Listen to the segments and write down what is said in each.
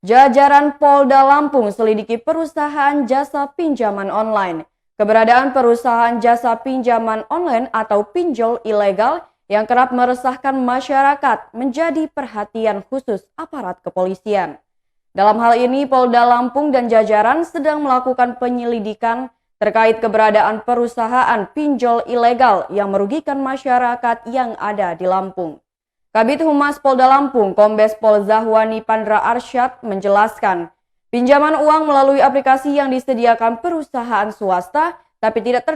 Jajaran Polda Lampung selidiki perusahaan jasa pinjaman online. Keberadaan perusahaan jasa pinjaman online atau pinjol ilegal yang kerap meresahkan masyarakat menjadi perhatian khusus aparat kepolisian. Dalam hal ini, Polda Lampung dan jajaran sedang melakukan penyelidikan terkait keberadaan perusahaan pinjol ilegal yang merugikan masyarakat yang ada di Lampung. Kabid Humas Polda Lampung, Kombes Pol Zahwani Pandra Arsyad menjelaskan, pinjaman uang melalui aplikasi yang disediakan perusahaan swasta tapi tidak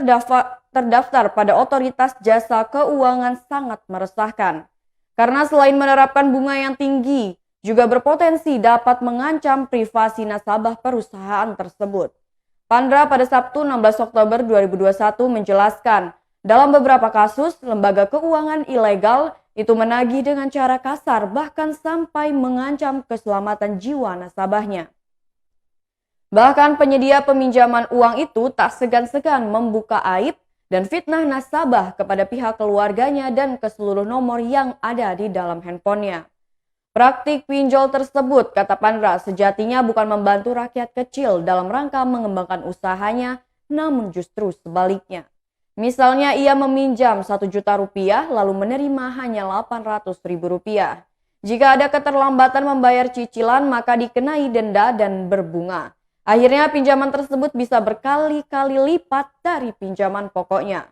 terdaftar pada otoritas jasa keuangan sangat meresahkan. Karena selain menerapkan bunga yang tinggi, juga berpotensi dapat mengancam privasi nasabah perusahaan tersebut. Pandra pada Sabtu 16 Oktober 2021 menjelaskan, dalam beberapa kasus, lembaga keuangan ilegal itu menagih dengan cara kasar bahkan sampai mengancam keselamatan jiwa nasabahnya. Bahkan penyedia peminjaman uang itu tak segan-segan membuka aib dan fitnah nasabah kepada pihak keluarganya dan ke seluruh nomor yang ada di dalam handphonenya. Praktik pinjol tersebut, kata Pandra, sejatinya bukan membantu rakyat kecil dalam rangka mengembangkan usahanya, namun justru sebaliknya. Misalnya ia meminjam 1 juta rupiah lalu menerima hanya 800 ribu rupiah. Jika ada keterlambatan membayar cicilan maka dikenai denda dan berbunga. Akhirnya pinjaman tersebut bisa berkali-kali lipat dari pinjaman pokoknya.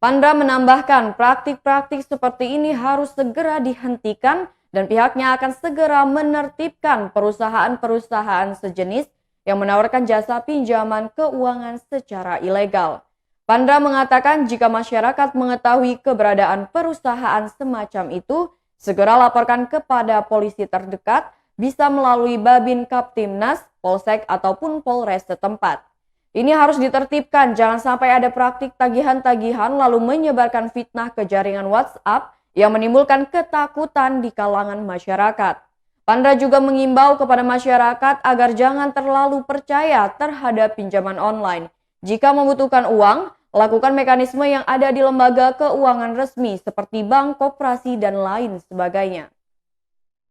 Pandra menambahkan praktik-praktik seperti ini harus segera dihentikan dan pihaknya akan segera menertibkan perusahaan-perusahaan sejenis yang menawarkan jasa pinjaman keuangan secara ilegal. Pandra mengatakan jika masyarakat mengetahui keberadaan perusahaan semacam itu, segera laporkan kepada polisi terdekat, bisa melalui Babin Kaptimnas, Polsek ataupun Polres setempat. Ini harus ditertibkan, jangan sampai ada praktik tagihan-tagihan lalu menyebarkan fitnah ke jaringan WhatsApp yang menimbulkan ketakutan di kalangan masyarakat. Pandra juga mengimbau kepada masyarakat agar jangan terlalu percaya terhadap pinjaman online. Jika membutuhkan uang, lakukan mekanisme yang ada di lembaga keuangan resmi seperti bank, koperasi, dan lain sebagainya.